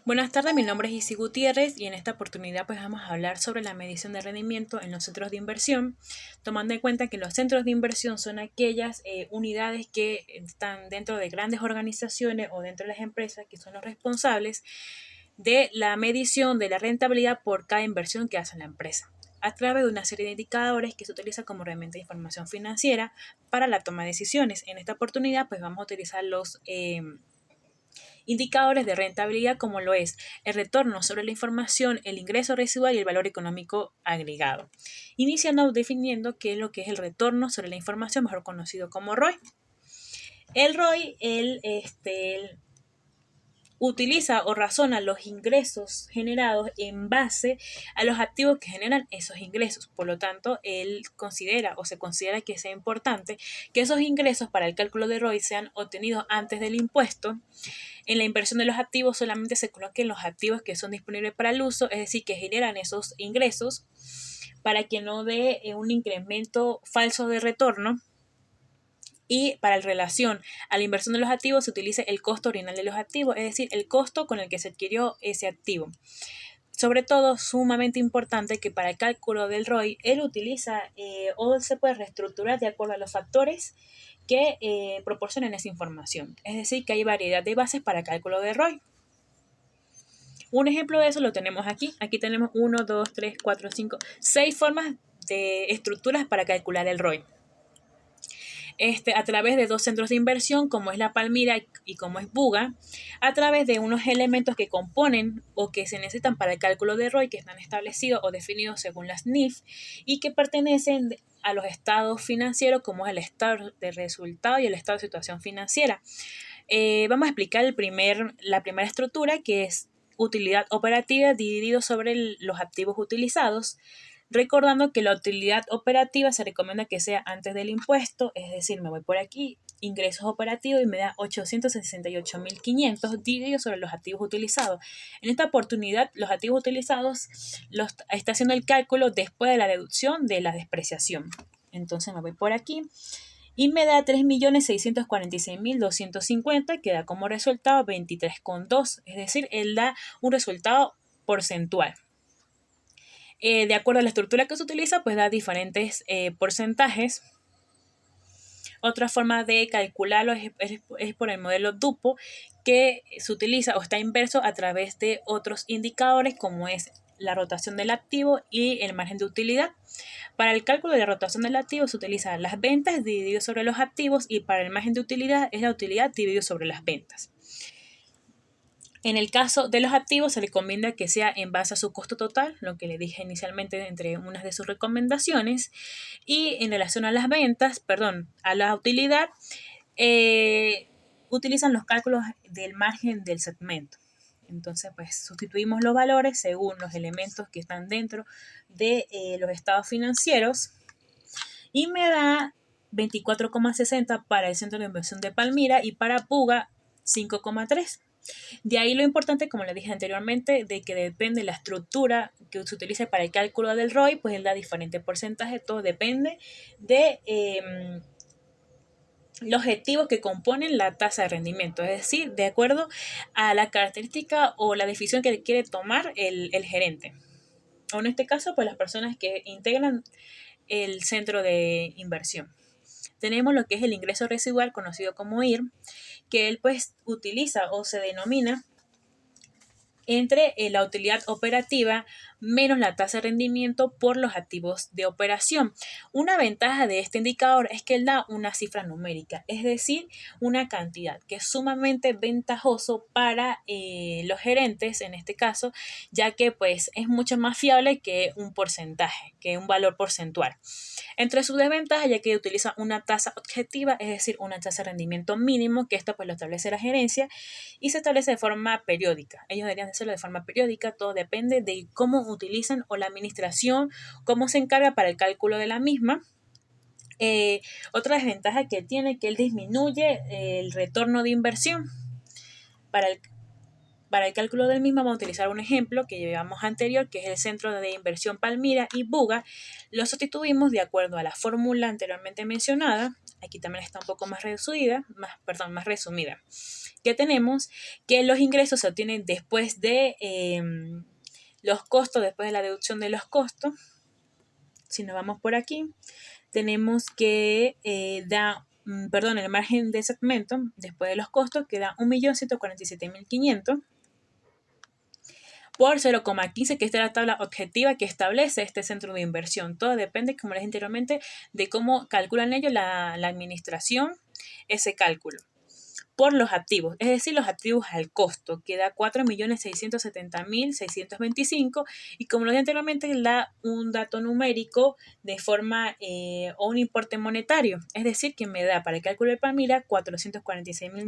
Buenas tardes, mi nombre es Isi Gutiérrez y en esta oportunidad pues vamos a hablar sobre la medición de rendimiento en los centros de inversión, tomando en cuenta que los centros de inversión son aquellas unidades que están dentro de grandes organizaciones o dentro de las empresas que son los responsables de la medición de la rentabilidad por cada inversión que hace la empresa, a través de una serie de indicadores que se utiliza como herramienta de información financiera para la toma de decisiones. En esta oportunidad pues vamos a utilizar los indicadores de rentabilidad como lo es el retorno sobre la información, el ingreso residual y el valor económico agregado. Iniciando definiendo qué es lo que es el retorno sobre la información, mejor conocido como ROI. El ROI, el utiliza o razona los ingresos generados en base a los activos que generan esos ingresos. Por lo tanto, él considera o se considera que sea importante que esos ingresos para el cálculo de ROI sean obtenidos antes del impuesto. En la inversión de los activos solamente se coloquen los activos que son disponibles para el uso, es decir, que generan esos ingresos para que no dé un incremento falso de retorno. Y para la relación a la inversión de los activos se utiliza el costo original de los activos, es decir, el costo con el que se adquirió ese activo. Sobre todo, sumamente importante que para el cálculo del ROI, él utiliza o se puede reestructurar de acuerdo a los factores que proporcionan esa información. Es decir, que hay variedad de bases para cálculo de ROI. Un ejemplo de eso lo tenemos aquí. Aquí tenemos 1, 2, 3, 4, 5, 6 formas de estructuras para calcular el ROI. A través de dos centros de inversión, como es la Palmira y como es Buga, a través de unos elementos que componen o que se necesitan para el cálculo de ROI, que están establecidos o definidos según las NIF y que pertenecen a los estados financieros, como es el estado de resultado y el estado de situación financiera. Vamos a explicar la primera estructura, que es utilidad operativa dividido sobre los activos utilizados, recordando que la utilidad operativa se recomienda que sea antes del impuesto, es decir, me voy por aquí, ingresos operativos y me da 868.500 dividido sobre los activos utilizados. En esta oportunidad, los activos utilizados los está haciendo el cálculo después de la deducción de la despreciación. Entonces me voy por aquí y me da 3.646.250, que da como resultado 23,2, es decir, él da un resultado porcentual. De acuerdo a la estructura que se utiliza, pues da diferentes porcentajes. Otra forma de calcularlo es por el modelo DUPO, que se utiliza o está inverso a través de otros indicadores como es la rotación del activo y el margen de utilidad. Para el cálculo de la rotación del activo se utilizan las ventas dividido sobre los activos y para el margen de utilidad es la utilidad dividido sobre las ventas. En el caso de los activos se recomienda que sea en base a su costo total, lo que le dije inicialmente entre unas de sus recomendaciones, y en relación a las ventas, a la utilidad, utilizan los cálculos del margen del segmento. Entonces, pues sustituimos los valores según los elementos que están dentro de los estados financieros y me da 24,60 para el centro de inversión de Palmira y para Puga 5,3. De ahí lo importante, como le dije anteriormente, de que depende de la estructura que se utilice para el cálculo del ROI, pues él da diferentes porcentajes, todo depende de los objetivos que componen la tasa de rendimiento, es decir, de acuerdo a la característica o la decisión que quiere tomar el gerente. O en este caso, pues las personas que integran el centro de inversión. Tenemos lo que es el ingreso residual, conocido como IR, que él pues utiliza o se denomina entre la utilidad operativa menos la tasa de rendimiento por los activos de operación. Una ventaja de este indicador es que él da una cifra numérica, es decir, una cantidad que es sumamente ventajoso para los gerentes en este caso, ya que pues es mucho más fiable que un porcentaje, que un valor porcentual. Entre sus desventajas, ya que utiliza una tasa objetiva, es decir, una tasa de rendimiento mínimo, que esto pues lo establece la gerencia y se establece de forma periódica. Ellos deberían hacerlo de forma periódica, todo depende de cómo utilizan o la administración, cómo se encarga para el cálculo de la misma. Otra desventaja que tiene que él disminuye el retorno de inversión. Para el cálculo del mismo vamos a utilizar un ejemplo que llevamos anterior, que es el Centro de Inversión Palmira y Buga. Lo sustituimos de acuerdo a la fórmula anteriormente mencionada. Aquí también está un poco más resumida. que tenemos que los ingresos se obtienen después de los costos, después de la deducción de los costos. Si nos vamos por aquí, tenemos que el margen de segmento después de los costos que da 1.147.500 por 0,15, que esta es la tabla objetiva que establece este centro de inversión. Todo depende, como les dije anteriormente, de cómo calculan ellos la administración ese cálculo. Por los activos, es decir, los activos al costo, que da 4.670.625 y como lo dije anteriormente, da un dato numérico de forma o un importe monetario, es decir, que me da para el cálculo de Pamira 446.000